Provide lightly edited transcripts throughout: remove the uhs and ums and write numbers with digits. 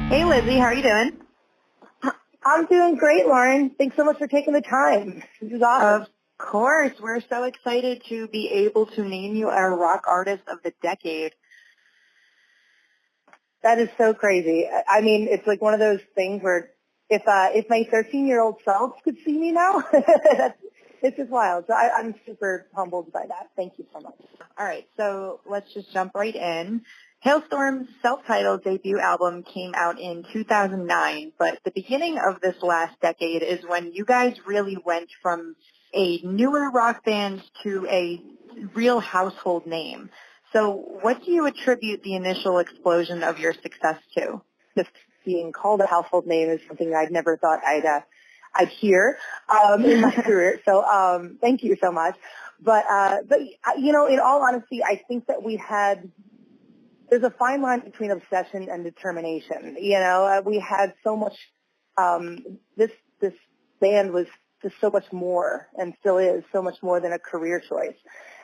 Hey, Lizzie, how are you doing? I'm doing great, Lauren. Thanks so much for taking the time. This is awesome. Of course. We're so excited to be able to name you our Rock Artist of the Decade. That is so crazy. I mean, it's like one of those things where if my 13-year-old self could see me now, it's just wild. So I'm super humbled by that. Thank you so much. All right, so let's just jump right in. Halestorm's self-titled debut album came out in 2009, but the beginning of this last decade is when you guys really went from a newer rock band to a real household name. So what do you attribute the initial explosion of your success to? Just being called a household name is something I'd never thought I'd hear in my career. So thank you so much. But you know, in all honesty, I think that there's a fine line between obsession and determination. You know, we had so much. This band was just so much more, and still is so much more than a career choice.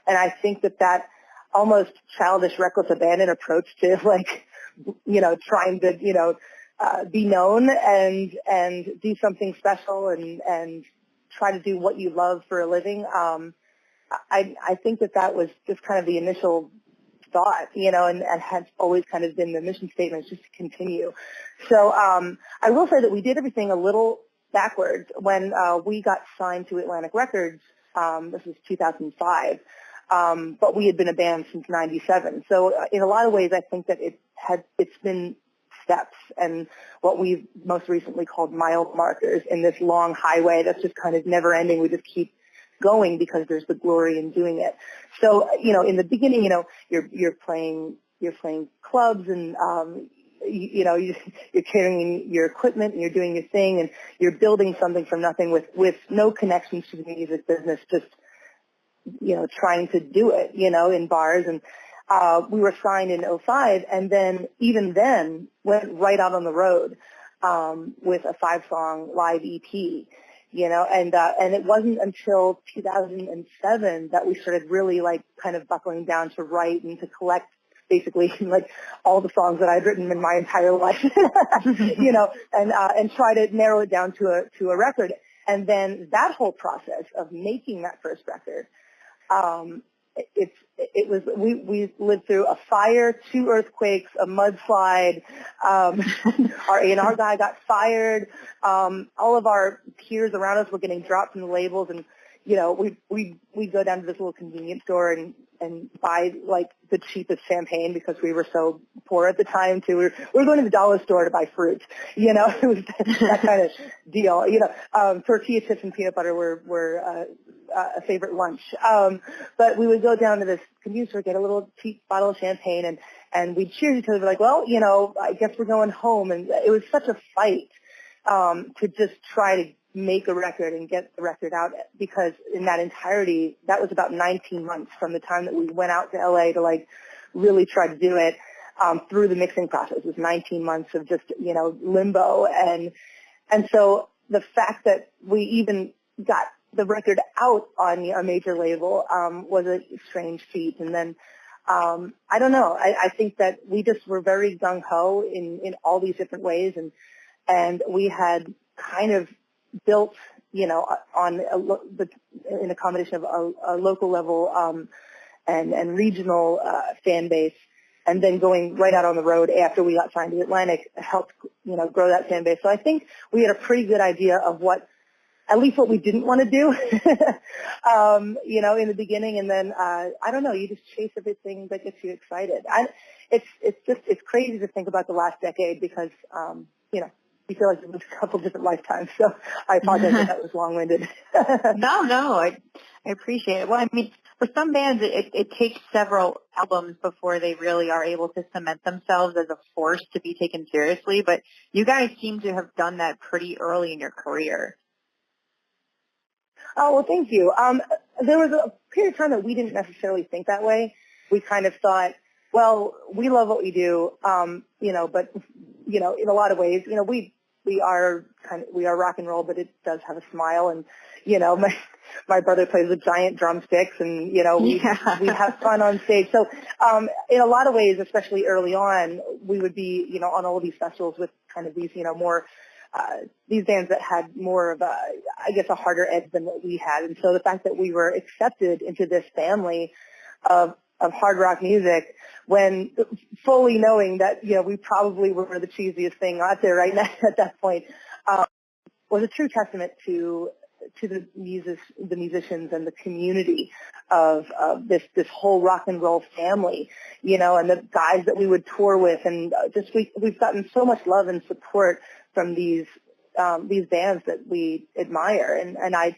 And I think that almost childish, reckless, abandoned approach to trying to be known and do something special and try to do what you love for a living. I think that was just kind of the initial thought, and has always kind of been the mission statement, just to continue. So I will say that we did everything a little backwards. When we got signed to Atlantic Records, this was 2005, but we had been a band since 97. So in a lot of ways, I think that it's been steps and what we've most recently called mile markers in this long highway that's just kind of never ending. We just keep going because there's the glory in doing it. So, in the beginning, you're playing clubs and, you're carrying your equipment and you're doing your thing and you're building something from nothing with no connections to the music business, just, trying to do it, in bars. And, we were signed in '05 and then even then went right out on the road, with a 5-song live EP. And it wasn't until 2007 that we started really kind of buckling down to write and to collect basically all the songs that I'd written in my entire life, and try to narrow it down to a record. And then that whole process of making that first record, we lived through a fire, 2 earthquakes, a mudslide. Our A&R guy got fired. All of our peers around us were getting dropped from the labels, and we'd go down to this little convenience store and buy the cheapest champagne because we were so poor at the time too. We were going to the dollar store to buy fruit. It was that kind of deal. Tortilla chips and peanut butter were a favorite lunch. But we would go down to this convenience store, get a little cheap bottle of champagne, and we'd cheer each other like, well, I guess we're going home. And it was such a fight to just try to make a record and get the record out, because in that entirety, that was about 19 months from the time that we went out to LA to really try to do it, through the mixing process. It was 19 months of just, limbo. And so the fact that we even got the record out on a major label, was a strange feat. And then, I don't know, I think that we just were very gung-ho in all these different ways. And we had kind of built, in a combination of a local level and regional fan base, and then going right out on the road after we got signed to Atlantic helped, grow that fan base. So I think we had a pretty good idea of at least what we didn't want to do, in the beginning. And then, I don't know, you just chase everything that gets you excited. It's crazy to think about the last decade because, you feel like it was a couple different lifetimes. So I apologize if that was long-winded. No, I appreciate it. Well, I mean, for some bands, it takes several albums before they really are able to cement themselves as a force to be taken seriously. But you guys seem to have done that pretty early in your career. Oh, well, thank you. There was a period of time that we didn't necessarily think that way. We kind of thought, well, we love what we do, but, in a lot of ways, we are rock and roll, but it does have a smile. And, you know, my brother plays with giant drumsticks, and, you know, we have fun on stage. So in a lot of ways, especially early on, we would be, you know, on all of these festivals with kind of these, you know, more these bands that had more of a, I guess, a harder edge than what we had. And so the fact that we were accepted into this family of hard rock music, when fully knowing that, you know, we probably were the cheesiest thing out there right now at that point, was a true testament to the musicians and the community of this whole rock and roll family, you know, and the guys that we would tour with, and just we've gotten so much love and support from these bands that we admire, and I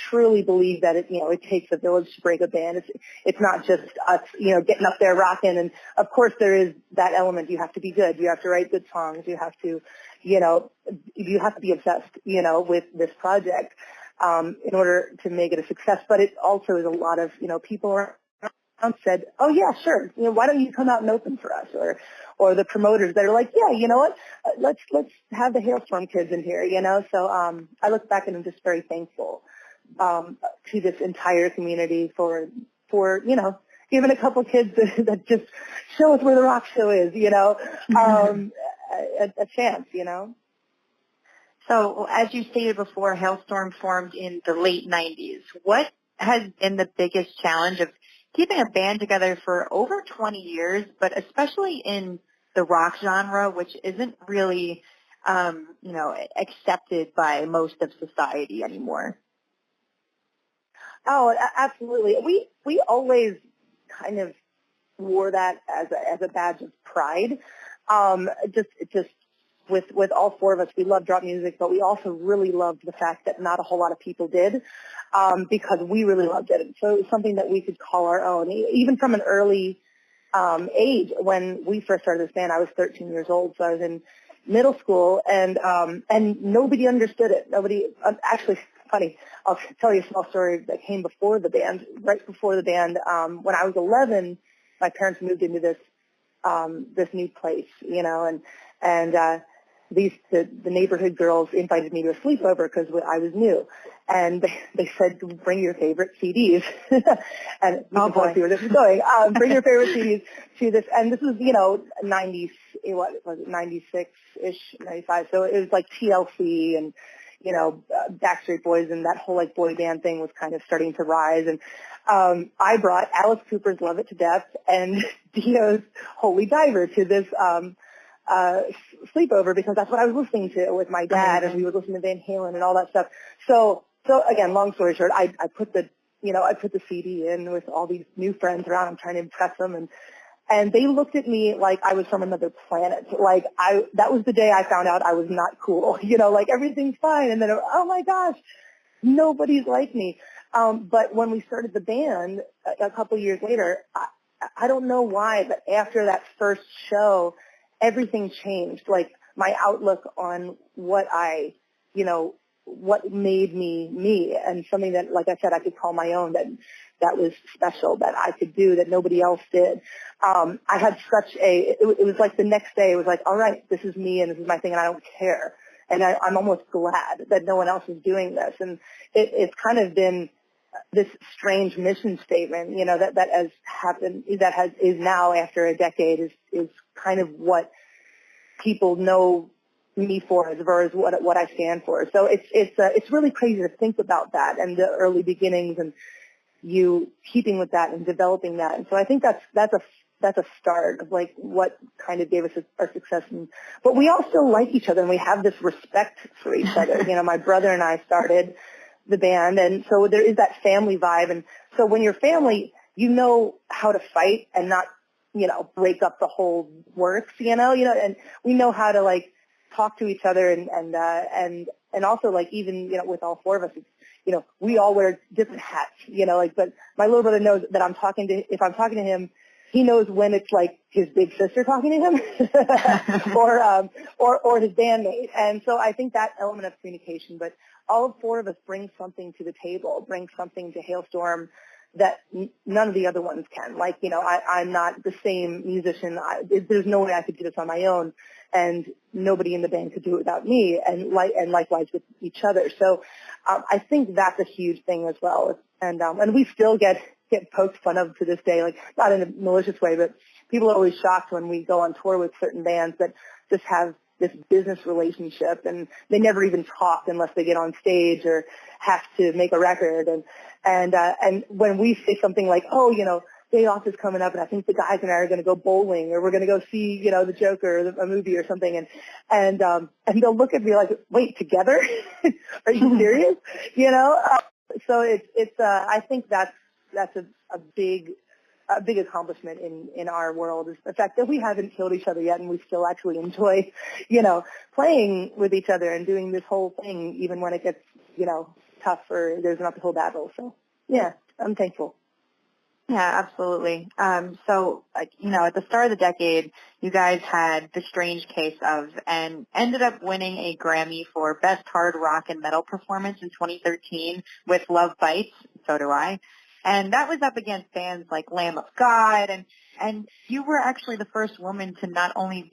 truly believe that it takes a village to break a band. It's not just us, you know, getting up there rocking, and of course there is that element. You have to be good. You have to write good songs. You have to, you know, you have to be obsessed, you know, with this project in order to make it a success. But it also is a lot of, you know, people around said, oh yeah, sure, you know, why don't you come out and open for us, or the promoters that are like, yeah, you know what, let's have the Halestorm kids in here, you know. So I look back and I'm just very thankful to this entire community for you know, giving a couple kids that just show us where the rock show is, you know, a chance, you know. So as you stated before, Halestorm formed in the late 90s. What has been the biggest challenge of keeping a band together for over 20 years, but especially in the rock genre, which isn't really, you know, accepted by most of society anymore? Oh, absolutely. We always kind of wore that as a badge of pride. Just with all four of us, we loved rock music, but we also really loved the fact that not a whole lot of people did, because we really loved it. So it was something that we could call our own, even from an early age. When we first started this band, I was 13 years old, so I was in middle school, and nobody understood it. Nobody, actually, funny, I'll tell you a small story that came before the band. Right before the band, when I was 11, my parents moved into this new place, you know, and the neighborhood girls invited me to a sleepover because I was new, and they said, bring your favorite CDs, and you can probably see where this is going. Bring your favorite CDs to this, and this was, you know, 96-ish, 95, so it was like TLC and, you know, Backstreet Boys, and that whole like boy band thing was kind of starting to rise. And I brought Alice Cooper's Love It to Death and Dio's Holy Diver to this sleepover, because that's what I was listening to with my dad, and we would listen to Van Halen and all that stuff. So again, long story short, I put the CD in with all these new friends around. I'm trying to impress them, and they looked at me like I was from another planet. Like that was the day I found out I was not cool. You know, like everything's fine, and then, oh my gosh, nobody's like me. But when we started the band a couple years later, I don't know why, but after that first show, everything changed. Like my outlook on what made me me, and something that, like I said, I could call my own, that was special, that I could do, that nobody else did. I had it was like the next day, it was like, all right, this is me and this is my thing, and I don't care. And I'm almost glad that no one else is doing this. And it's kind of been this strange mission statement, you know, that has happened, is now, after a decade, is kind of what people know me for, as far as what I stand for. So it's really crazy to think about that and the early beginnings, and you keeping with that and developing that. And so I think that's a start of like what kind of gave us our success. But we all still like each other, and we have this respect for each other. You know, my brother and I started the band, and so there is that family vibe. And so when you're family, you know how to fight and not, you know, break up the whole works, you know, and we know how to like talk to each other, and also, like, even, you know, with all four of us, it's, you know, we all wear different hats, you know, like, but my little brother knows that if I'm talking to him, he knows when it's like his big sister talking to him or his bandmate. And so I think that element of communication, but all four of us bring something to the table, bring something to Halestorm that none of the other ones can. Like, you know, I'm not the same musician. There's no way I could do this on my own, and nobody in the band could do it without me, and likewise with each other. So I think that's a huge thing as well. And we still get poked fun of to this day, like not in a malicious way, but people are always shocked when we go on tour with certain bands that just have this business relationship, and they never even talk unless they get on stage or have to make a record. And when we say something like, oh, you know, Day Off is coming up, and I think the guys and I are going to go bowling, or we're going to go see, you know, the Joker, or a movie or something, and they'll look at me like, wait, together? Are you serious? You know, so I think that's a big accomplishment in our world, is the fact that we haven't killed each other yet, and we still actually enjoy, you know, playing with each other and doing this whole thing, even when it gets, you know, tough or there's an uphill battle. So yeah, I'm thankful. Yeah, absolutely. So, you know, at the start of the decade, you guys had The Strange Case of, and ended up winning a Grammy for Best Hard Rock and Metal Performance in 2013 with Love Bites, So Do I. And that was up against bands like Lamb of God, and you were actually the first woman to not only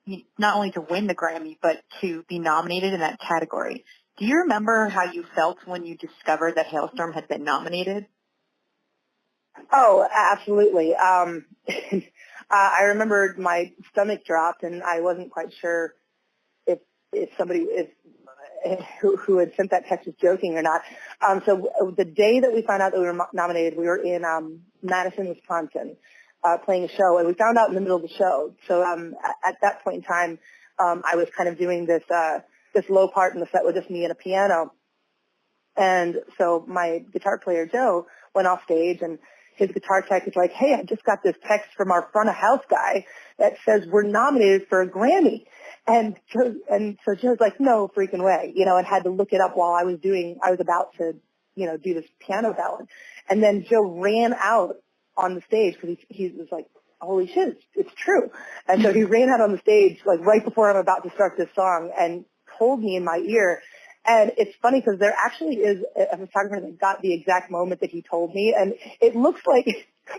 to win the Grammy, but to be nominated in that category. Do you remember how you felt when you discovered that Halestorm had been nominated? Oh, absolutely. I remember my stomach dropped, and I wasn't quite sure if somebody who had sent that text was joking or not. So the day that we found out that we were nominated, we were in Madison, Wisconsin, playing a show, and we found out in the middle of the show. So at that point in time, I was kind of doing this low part in the set with just me and a piano. And so my guitar player, Joe, went off stage, and his guitar tech is like, hey, I just got this text from our front of house guy that says we're nominated for a Grammy. And so Joe's like, no freaking way, you know, and had to look it up while I was about to, you know, do this piano ballad. And then Joe ran out on the stage because he was like, holy shit, it's true. And so he ran out on the stage, like right before I'm about to start this song, and told me in my ear. And it's funny because there actually is a photographer that got the exact moment that he told me, and it looks like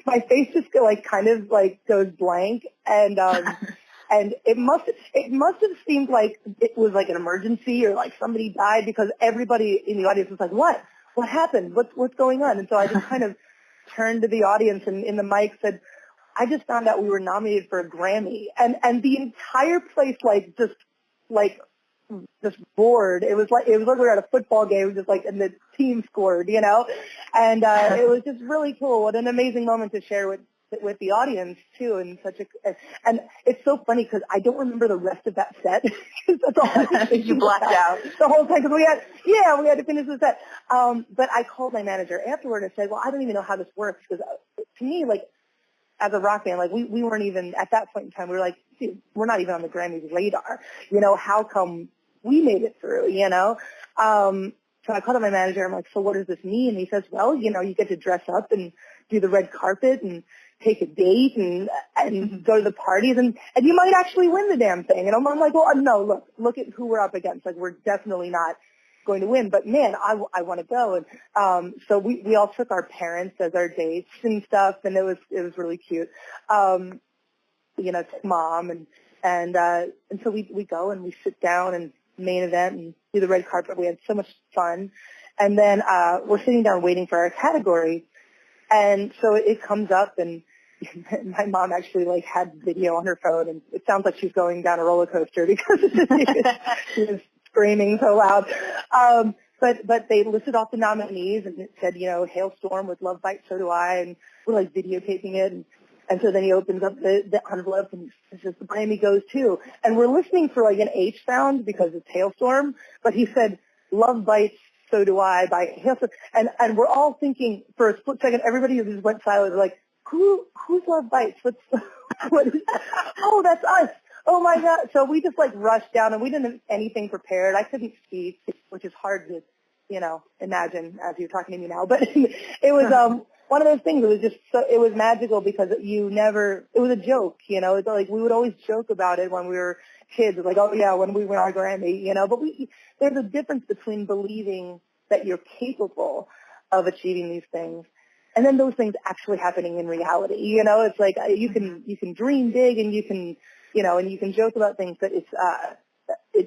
my face just like kind of like goes blank, and and it must have seemed like it was like an emergency or like somebody died, because everybody in the audience was like, what happened? What's going on? And so I just kind of turned to the audience and in the mic said, I just found out we were nominated for a Grammy, and the entire place just bored. It was like we were at a football game, just like, and the team scored, you know, and it was just really cool. What an amazing moment to share with the audience too, and and it's so funny because I don't remember the rest of that set. That's all I was thinking. You blacked out the whole time because we had to finish the set. But I called my manager afterward and said, well, I don't even know how this works, because to me, like, as a rock band, like we weren't even at that point in time. We were like, dude, we're not even on the Grammys radar. You know, how come we made it through? You know, so I called up my manager. I'm like, so what does this mean? And he says, well, you know, you get to dress up and do the red carpet and take a date and go to the parties, and you might actually win the damn thing. And I'm like, well, no, look at who we're up against. Like, we're definitely not going to win, but man, I want to go. And so we all took our parents as our dates and stuff, and it was really cute. You know, mom and so we go and we sit down and main event and do the red carpet. We had so much fun, and then we're sitting down waiting for our category, and so it comes up, and my mom actually like had video on her phone, and it sounds like she's going down a roller coaster because she was screaming so loud. But they listed off the nominees, and it said, you know, Halestorm with Love Bites, So Do I, and we're like videotaping it, and so then he opens up the envelope and says the Grammy goes to, and we're listening for like an H sound because it's Halestorm, but he said Love Bites, So Do I by Halestorm, and we're all thinking for a split second, everybody just went silent, like, who's Love Bites? What is that? Oh, that's us. Oh my God. So we just like rushed down, and we didn't have anything prepared. I couldn't speak, which is hard to, you know, imagine as you're talking to me now. But it was one of those things. It was just it was magical because it was a joke, you know. It's like we would always joke about it when we were kids. It's like, oh yeah, when we win our Grammy, you know. But there's a difference between believing that you're capable of achieving these things and then those things actually happening in reality. You know, it's like you can dream big and you can, you know, and you can joke about things, but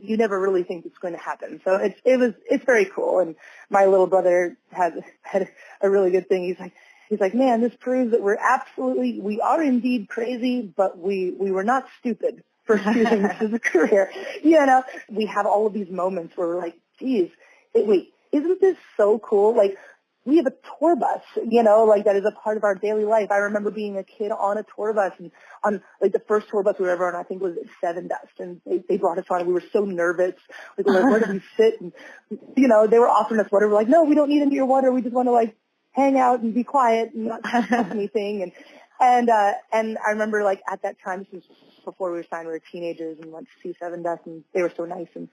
you never really think it's going to happen. So it's very cool. And my little brother had a really good thing. He's like, man, this proves that we are indeed crazy, but we were not stupid for choosing this as a career. You know, we have all of these moments where we're like, geez, wait, isn't this so cool? Like, we have a tour bus, you know, like that is a part of our daily life. I remember being a kid on a tour bus, and on like the first tour bus we were ever on, I think was at Seven Dust, and they brought us on, and we were so nervous. We were like, where do we sit? And, you know, they were offering us water. We're like, no, we don't need any of your water. We just want to like hang out and be quiet and not touch anything. And I remember like at that time, this was before we were signed, we were teenagers and went to see Seven Dust, and they were so nice. And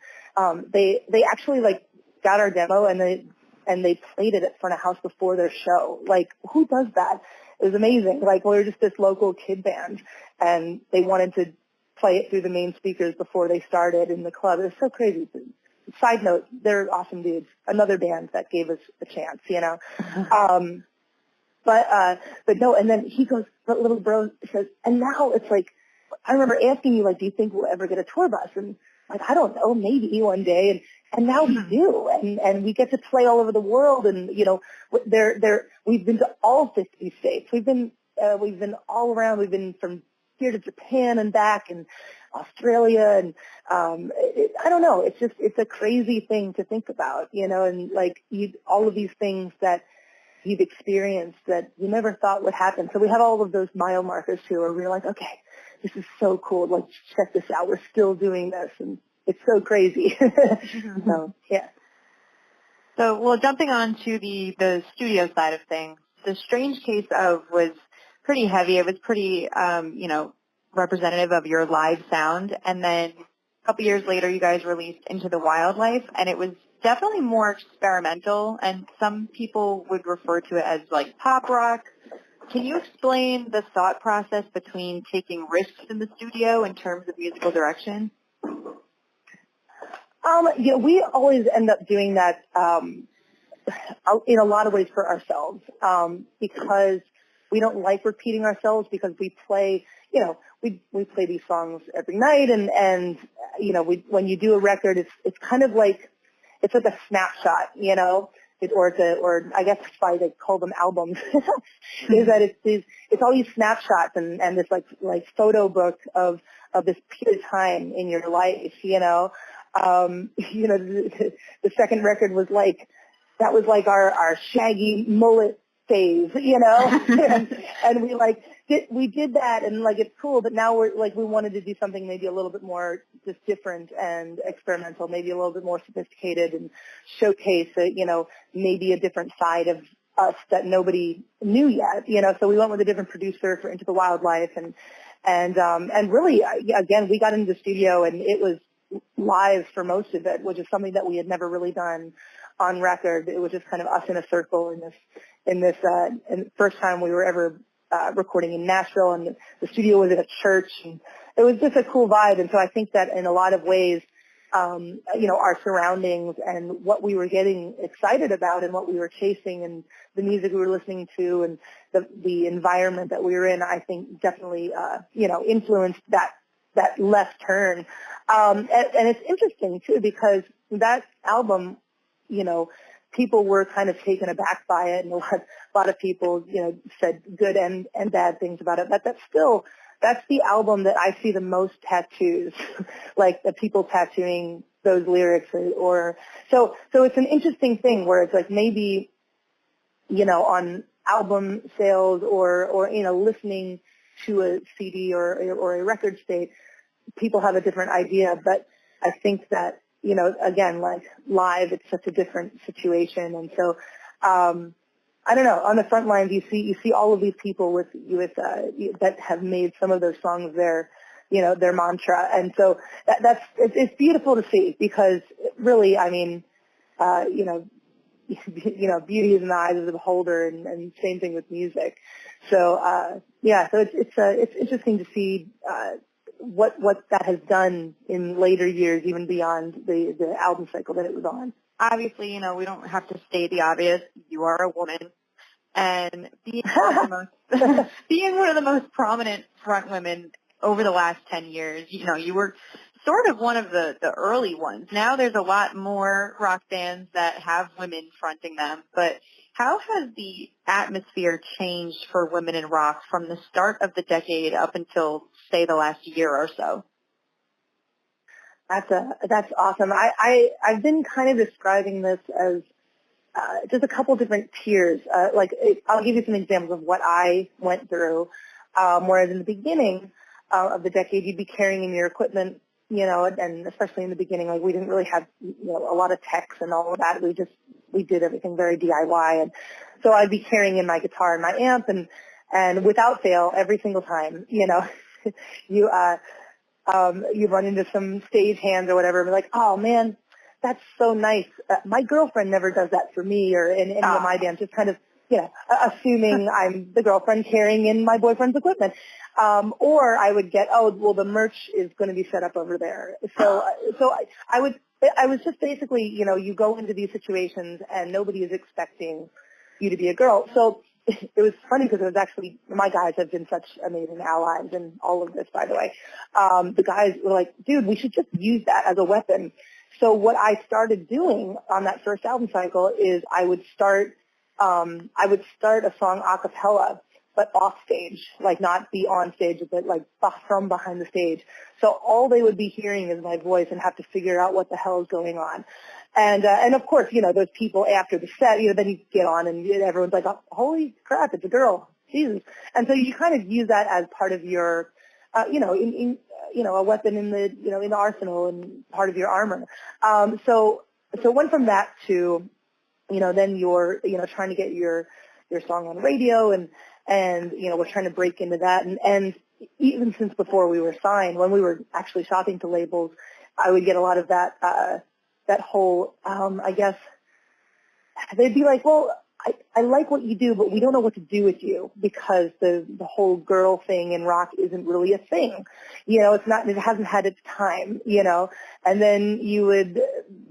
they actually like got our demo, and they played it at front of house before their show. Like, who does that? It was amazing. Like, we were just this local kid band, and they wanted to play it through the main speakers before they started in the club. It was so crazy. Side note, they're awesome dudes. Another band that gave us a chance, you know. But no, and then he goes, the little bro says, and now it's like, I remember asking you, like, do you think we'll ever get a tour bus? And like, I don't know, maybe one day. And now we do, and we get to play all over the world, and you know, we've been to all 50 states. We've been all around. We've been from here to Japan and back, and Australia, and I don't know. It's a crazy thing to think about, you know, and like all of these things that you've experienced that you never thought would happen. So we have all of those mile markers too, where we're like, okay, this is so cool. Like, check this out. We're still doing this, and it's so crazy. So, yeah. So, well, jumping on to the studio side of things, the Strange Case of was pretty heavy. It was pretty, you know, representative of your live sound. And then a couple years later, you guys released Into the Wildlife, and it was definitely more experimental, and some people would refer to it as like pop rock. Can you explain the thought process between taking risks in the studio in terms of musical direction? Yeah, we always end up doing that in a lot of ways for ourselves, because we don't like repeating ourselves, because we play, you know, we play these songs every night, and you know, when you do a record, it's kind of like, it's like a snapshot, you know, or I guess that's why they call them albums, is that it's all these snapshots and this like photo book of this period of time in your life, you know. You know, the second record was like, that was like our shaggy mullet phase, you know, and we did that, and like, it's cool, but now we're like, we wanted to do something maybe a little bit more just different and experimental, maybe a little bit more sophisticated, and showcase you know, maybe a different side of us that nobody knew yet, you know. So we went with a different producer for Into the Wildlife, and really, again, we got into the studio, and it was live for most of it, which is something that we had never really done on record. It was just kind of us in a circle in this first time we were ever recording in Nashville, and the studio was at a church, and it was just a cool vibe. And so I think that in a lot of ways, you know, our surroundings and what we were getting excited about and what we were chasing and the music we were listening to and the environment that we were in, I think definitely, you know, influenced that left turn. And it's interesting too, because that album, you know, people were kind of taken aback by it, and a lot of people, you know, said good and bad things about it. But that's the album that I see the most tattoos, like the people tattooing those lyrics, or so it's an interesting thing where it's like, maybe, you know, on album sales or you know, listening to a CD or a record state, people have a different idea. But I think that, you know, again, like live, it's such a different situation. And so, I don't know, on the front lines, you see all of these people with that have made some of those songs their, you know, their mantra. And so it's beautiful to see, because really, I mean, you know, beauty is in the eyes of the beholder, and same thing with music. So, yeah, so it's interesting to see, what that has done in later years, even beyond the album cycle that it was on. Obviously, you know, we don't have to state the obvious. You are a woman. and being one of the most being one of the most prominent front women over the last 10 years. You know, you were sort of one of the early ones. Now there's a lot more rock bands that have women fronting them, but how has the atmosphere changed for women in rock from the start of the decade up until, say, the last year or so? That's awesome. I've been kind of describing this as just a couple different tiers. I'll give you some examples of what I went through. Whereas in the beginning of the decade, you'd be carrying in your equipment, you know, and especially in the beginning, like we didn't really have, you know, a lot of techs and all of that. We did everything very DIY, and so I'd be carrying in my guitar and my amp, and without fail, every single time, you know, you run into some stage hands or whatever, and be like, oh man, that's so nice. My girlfriend never does that for me or in any of my bands, just kind of, you know, assuming I'm the girlfriend carrying in my boyfriend's equipment. Or I would get, oh, well, the merch is going to be set up over there. So I was just basically, you know, you go into these situations and nobody is expecting you to be a girl. So it was funny because it was actually, my guys have been such amazing allies in all of this, by the way. The guys were like, dude, we should just use that as a weapon. So what I started doing on that first album cycle is I would start a song a cappella, but off stage, like not be on stage, but like from behind the stage. So all they would be hearing is my voice and have to figure out what the hell is going on. And of course, you know, those people after the set, you know, then you get on and everyone's like, oh, holy crap, it's a girl. Jesus. And so you kind of use that as part of your, you know, a weapon in the, you know, in the arsenal and part of your armor. So went from that to, you know, then you're, you know, trying to get your song on radio and, you know, we're trying to break into that. And even since before we were signed, when we were actually shopping to labels, I would get a lot of that, that whole, I guess, they'd be like, well, I like what you do, but we don't know what to do with you because the whole girl thing in rock isn't really a thing. You know, it hasn't had its time, you know. And then you would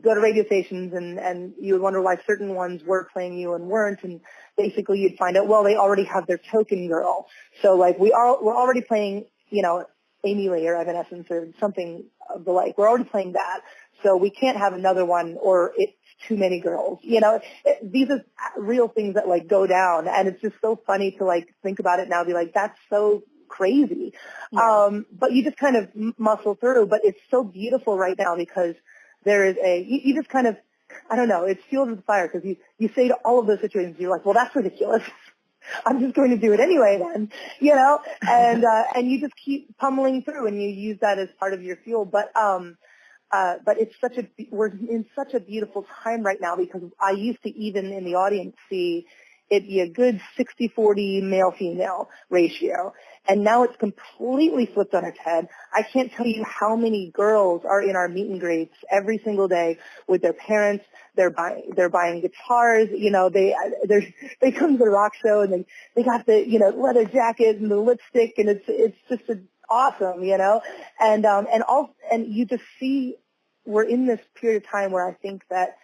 go to radio stations and you would wonder why certain ones were playing you and weren't. And basically you'd find out, well, they already have their token girl. So like we're already playing, you know, Amy Lee or Evanescence or something of the like. We're already playing that. So we can't have another one or it's too many girls. You know, these are real things that like go down, and it's just so funny to like think about it now, be like, that's so crazy. Yeah. But you just kind of muscle through, but it's so beautiful right now because there is you just kind of, I don't know, it's fueled with fire because you say to all of those situations, you're like, well, that's ridiculous. I'm just going to do it anyway then, you know, and you just keep pummeling through and you use that as part of your fuel. But we're in such a beautiful time right now because I used to even in the audience see it be a good 60-40 male-female ratio. And now it's completely flipped on its head. I can't tell you how many girls are in our meet and greets every single day with their parents. They're buying guitars. You know, they come to the rock show and they got the, you know, leather jacket and the lipstick, and it's just awesome, you know. And you just see we're in this period of time where I think that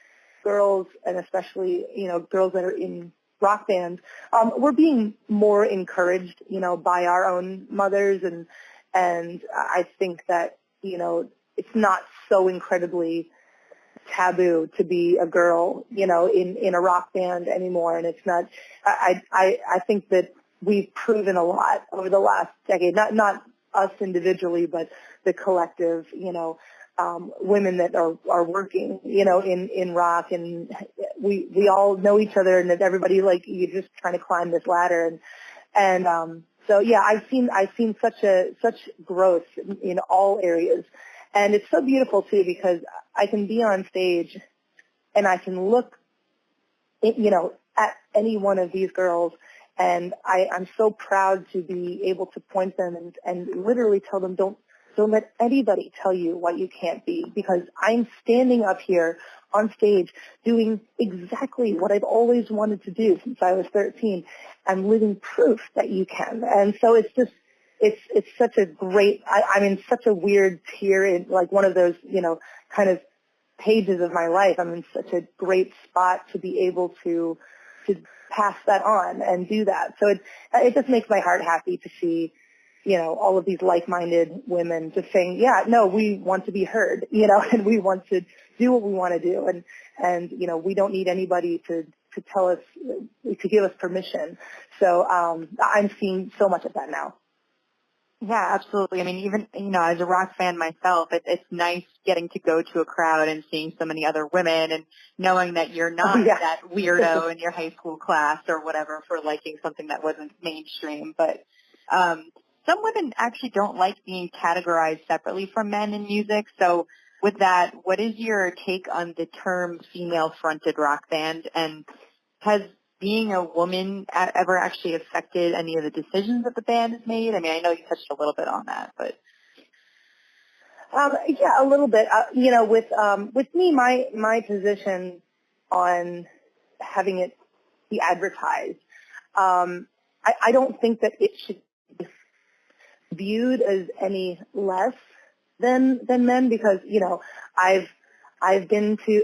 girls, and especially, you know, girls that are in rock bands, we're being more encouraged, you know, by our own mothers, and I think that, you know, it's not so incredibly taboo to be a girl, you know, in a rock band anymore, and it's not. I think that we've proven a lot over the last decade, not us individually, but the collective, you know. Women that are working, you know, in rock, and we all know each other, and that everybody, like, you're just trying to climb this ladder, and so yeah, I've seen such growth in all areas, and it's so beautiful too because I can be on stage and I can look, you know, at any one of these girls, and I'm so proud to be able to point them and literally tell them, don't let anybody tell you what you can't be, because I'm standing up here on stage doing exactly what I've always wanted to do since I was 13. I'm living proof that you can. And so it's just, it's such a great, I'm in such a weird tier in like one of those, you know, kind of pages of my life. I'm in such a great spot to be able to to pass that on and do that. So it just makes my heart happy to see, all of these like-minded women just saying, yeah, no, we want to be heard, and we want to do what we want to do. And we don't need anybody to tell us, to give us permission. So I'm seeing so much of that now. Yeah, absolutely. I mean, even, as a rock fan myself, it's nice getting to go to a crowd and seeing so many other women and knowing that you're not that weirdo in your high school class or whatever for liking something that wasn't mainstream. But some women actually don't like being categorized separately from men in music. So with that, what is your take on the term female-fronted rock band? And has being a woman ever actually affected any of the decisions that the band has made? I mean, I know you touched a little bit on that, but yeah, a little bit. With me, my position on having it be advertised, I don't think that it should be viewed as any less than men, because I've been to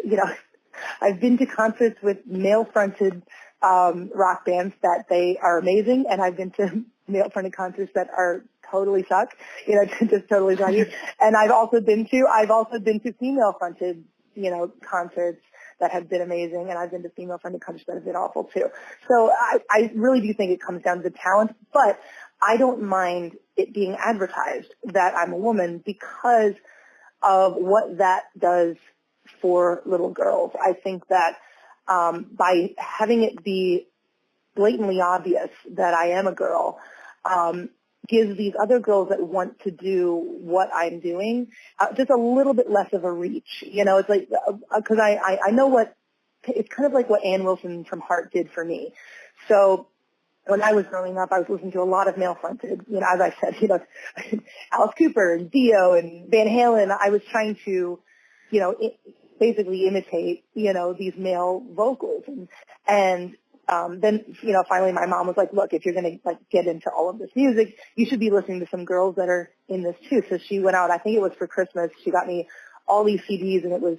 I've been to concerts with male-fronted rock bands that they are amazing, and I've been to male-fronted concerts that are totally suck, just totally suck. And I've also been to female-fronted, concerts that have been amazing, and I've been to female-fronted concerts that have been awful too. So I really do think it comes down to talent, but I don't mind it being advertised that I'm a woman because of what that does for little girls. I think that by having it be blatantly obvious that I am a girl, gives these other girls that want to do what I'm doing just a little bit less of a reach. It's like, because I know it's kind of like what Ann Wilson from Heart did for me. So when I was growing up, I was listening to a lot of male-fronted, as I said, Alice Cooper and Dio and Van Halen. I was trying to, basically imitate, these male vocals. And then, finally my mom was like, look, if you're going to get into all of this music, you should be listening to some girls that are in this too. So she went out, I think it was for Christmas, she got me all these CDs, and it was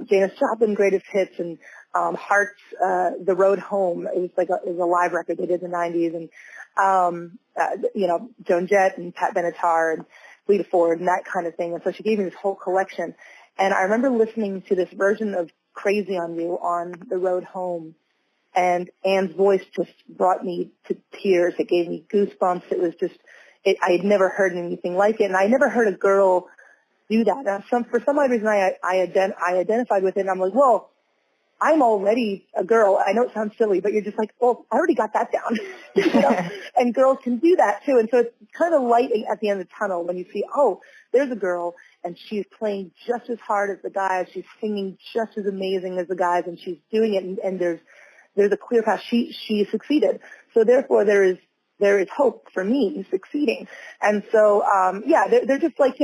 Janis Joplin Greatest Hits and Heart's The Road Home. It was a live record they did in the 90s, and Joan Jett and Pat Benatar and Lita Ford and that kind of thing. And so she gave me this whole collection. And I remember listening to this version of Crazy on You on the road home, and Ann's voice just brought me to tears. It gave me goosebumps. It was just, I had never heard anything like it, and I never heard a girl do that. And for some odd reason, I identified with it, and I'm like, well, I'm already a girl. I know it sounds silly, but you're just like, well, I already got that down. And girls can do that too. And so it's kind of light at the end of the tunnel when you see, oh, there's a girl, and she's playing just as hard as the guys. She's singing just as amazing as the guys, and she's doing it, and there's a clear path. She succeeded. So therefore there is hope for me succeeding. And so, they're just like,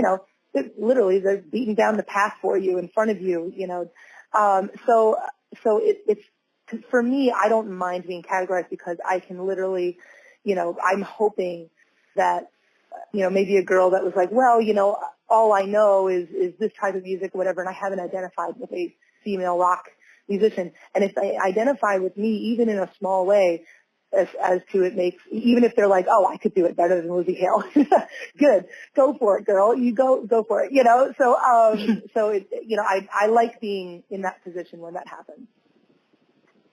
they're beating down the path for you in front of you, So it's for me, I don't mind being categorized because I can literally, I'm hoping that, maybe a girl that was like, well, all I know is this type of music, whatever, and I haven't identified with a female rock musician. And if they identify with me, even in a small way, as to it makes, even if they're like, oh, I could do it better than Lzzy Hale. Good. Go for it, girl. You go for it, So, I like being in that position when that happens.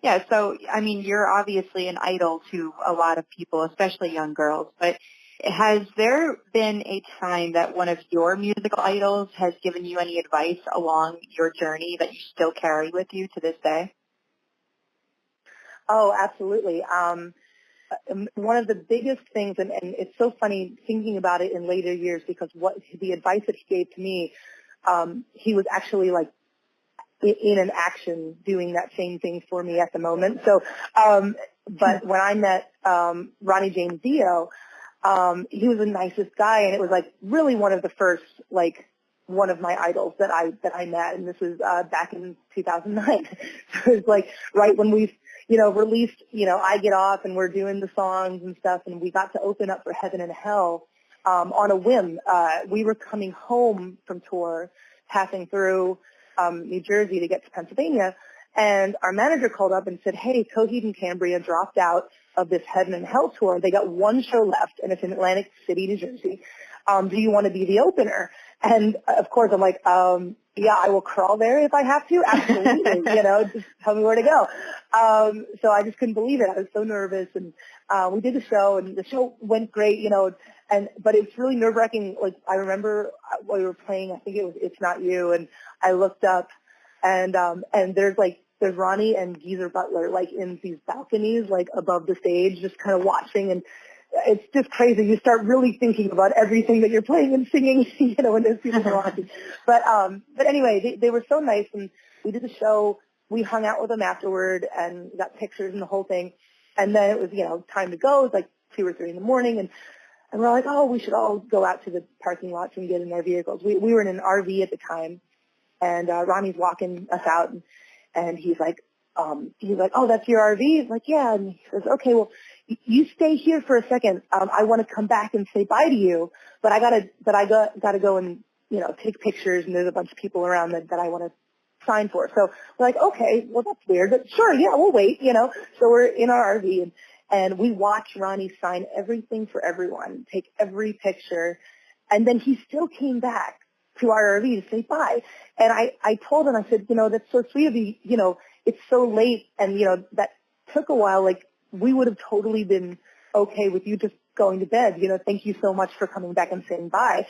yeah, so, I mean, you're obviously an idol to a lot of people, especially young girls, but has there been a time that one of your musical idols has given you any advice along your journey that you still carry with you to this day? Oh, absolutely. One of the biggest things, and it's so funny thinking about it in later years, because what the advice that he gave to me, he was actually like in an action doing that same thing for me at the moment. So, but when I met Ronnie James Dio, he was the nicest guy, and it was like really one of the first, like, one of my idols that I met, and this was back in 2009. So it was like right when we released, I Get Off, and we're doing the songs and stuff, and we got to open up for Heaven and Hell on a whim. We were coming home from tour, passing through New Jersey to get to Pennsylvania, And our manager called up and said, hey, Coheed and Cambria dropped out of this Heaven and Hell tour. They got one show left, and it's in Atlantic City, New Jersey. Do you want to be the opener? And, of course, I'm like, yeah, I will crawl there if I have to. Absolutely. Just tell me where to go. So I just couldn't believe it. I was so nervous. And we did the show, and the show went great, but it's really nerve-wracking. Like, I remember while we were playing, I think it was It's Not You, and I looked up, and there's Ronnie and Geezer Butler, like, in these balconies, like, above the stage, just kind of watching, and it's just crazy. You start really thinking about everything that you're playing and singing, when there's people watching. But anyway, they were so nice, and we did the show. We hung out with them afterward and got pictures and the whole thing. And then it was, time to go. It was like 2 or 3 in the morning, and we're like, oh, we should all go out to the parking lots and get in our vehicles. We were in an RV at the time, and Ronnie's walking us out, and he's like, oh, that's your RV? He's like, yeah. And he says, okay, well, you stay here for a second. I want to come back and say bye to you, but I gotta go and, take pictures, and there's a bunch of people around that I want to sign for. So we're like, okay, well, that's weird, but sure, yeah, we'll wait, So we're in our RV, and we watch Ronnie sign everything for everyone, take every picture, and then he still came back to our RV to say bye. And I told him, I said, that's so sweet of you, it's so late, and, that took a while. Like, we would have totally been okay with you just going to bed. Thank you so much for coming back and saying bye.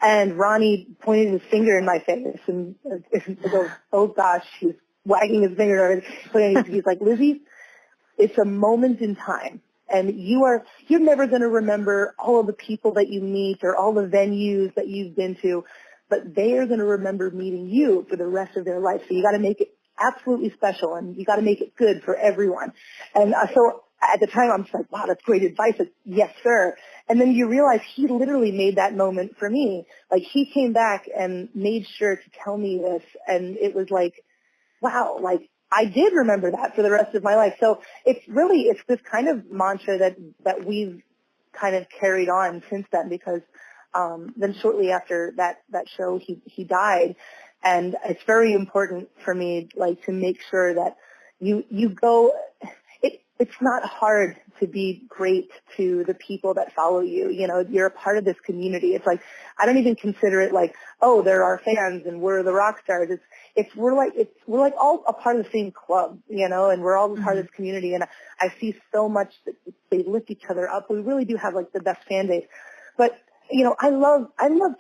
And Ronnie pointed his finger in my face and goes, oh, gosh, he's wagging his finger. He's like, Lzzy, it's a moment in time. And you're never going to remember all of the people that you meet or all the venues that you've been to, but they are going to remember meeting you for the rest of their life. So you got to make it absolutely special, and you got to make it good for everyone. And so at the time, I'm just like, wow, that's great advice. Like, yes, sir. And then you realize he literally made that moment for me. Like, he came back and made sure to tell me this, and it was like, wow, like, I did remember that for the rest of my life. So it's this kind of mantra that we've kind of carried on since then, because then shortly after that show, he died. And it's very important for me, like, to make sure that you go. It's not hard to be great to the people that follow you. You're a part of this community. It's like, I don't even consider it like, oh, they're our fans and we're the rock stars. We're like all a part of the same club, and we're all a part of this community. And I see so much that they lift each other up. We really do have, like, the best fan base. But I love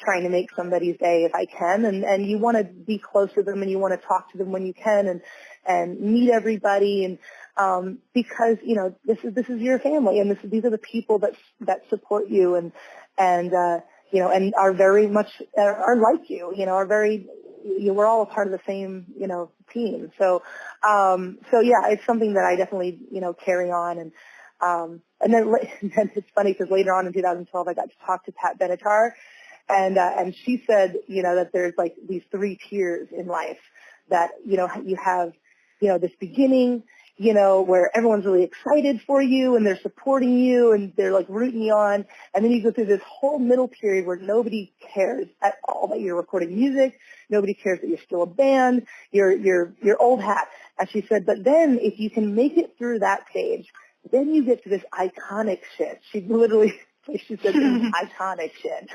trying to make somebody's day if I can, and you want to be close to them, and you want to talk to them when you can, and meet everybody, and because this is your family, and these are the people that support you, and are very much are like you, are very, we're all a part of the same team. So yeah, it's something that I definitely carry on. And then it's funny because later on in 2012, I got to talk to Pat Benatar, and she said, that there's, like, these 3 tiers in life, that, you have, this beginning, where everyone's really excited for you and they're supporting you and they're, like, rooting you on. And then you go through this whole middle period where nobody cares at all that you're recording music. Nobody cares that you're still a band. You're old hat. And she said, but then if you can make it through that stage, then you get to this iconic shit. She said this iconic shit.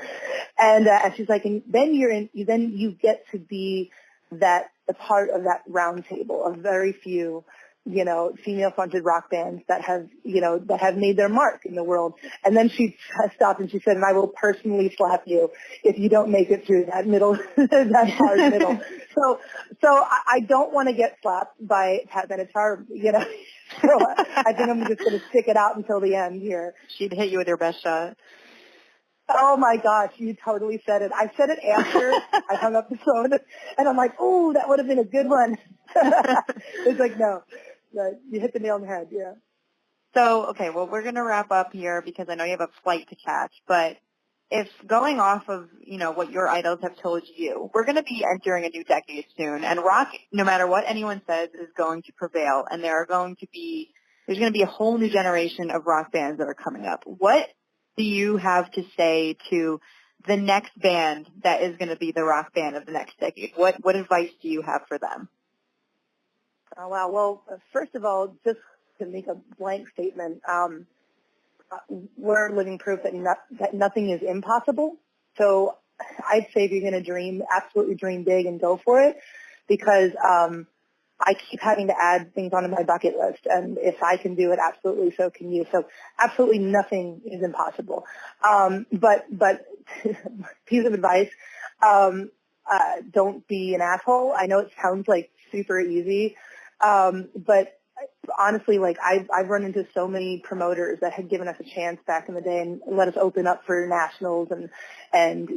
And she's like, and then then you get to be a part of that round table of very few, female-fronted rock bands that have made their mark in the world. And then she stopped and she said, and I will personally slap you if you don't make it through that middle, that hard middle. So I don't want to get slapped by Pat Benatar, So I think I'm just going to stick it out until the end here. She'd hit you with her best shot. Oh, my gosh, you totally said it. I said it after I hung up the phone, and I'm like, oh, that would have been a good one. It's like, no, you hit the nail on the head, yeah. So, okay, well, we're going to wrap up here because I know you have a flight to catch, but if going off of, what your idols have told you, we're going to be entering a new decade soon, and rock, no matter what anyone says, is going to prevail, and there's going to be a whole new generation of rock bands that are coming up. What do you have to say to the next band that is going to be the rock band of the next decade? What advice do you have for them? Oh, wow. Well, first of all, just to make a blank statement, we're living proof that nothing is impossible. So I'd say if you're going to dream, absolutely dream big and go for it, because I keep having to add things onto my bucket list, and if I can do it, absolutely so can you. So absolutely nothing is impossible. But piece of advice, don't be an asshole. I know it sounds like super easy, but honestly, like I've run into so many promoters that had given us a chance back in the day and let us open up for nationals and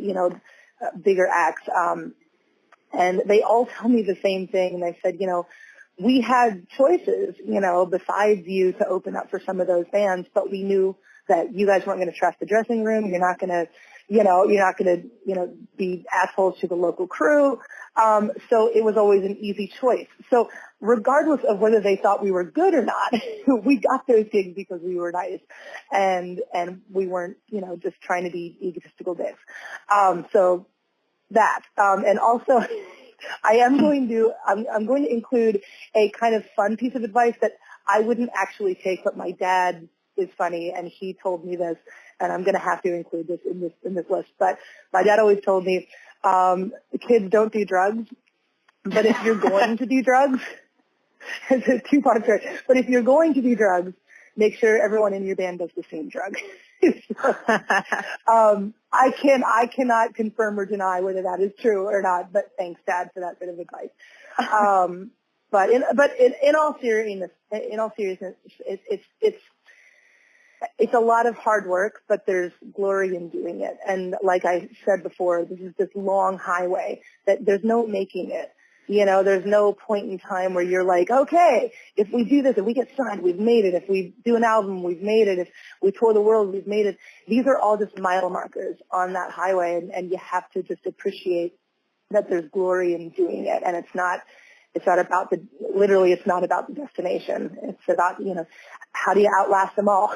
bigger acts. And they all tell me the same thing. And they said, we had choices, besides you to open up for some of those bands, but we knew that you guys weren't going to trust the dressing room. You're not going to, be assholes to the local crew. So it was always an easy choice. So regardless of whether they thought we were good or not, we got those gigs because we were nice and we weren't, just trying to be egotistical dicks. So that, and also I'm going to include a kind of fun piece of advice that I wouldn't actually take, but my dad is funny and he told me this, and I'm going to have to include this in this list. But my dad always told me, kids don't do drugs, but if you're going to do drugs, it's a two-part story, but if you're going to do drugs, make sure everyone in your band does the same drug. I cannot confirm or deny whether that is true or not, but thanks, Dad, for that bit of advice. But in all seriousness, it's a lot of hard work, but there's glory in doing it. And like I said before, this is this long highway that there's no making it. There's no point in time where you're like, okay, if we do this, if we get signed, we've made it. If we do an album, we've made it. If we tour the world, we've made it. These are all just mile markers on that highway, and you have to just appreciate that there's glory in doing it. And it's not about it's not about the destination. It's about, how do you outlast them all?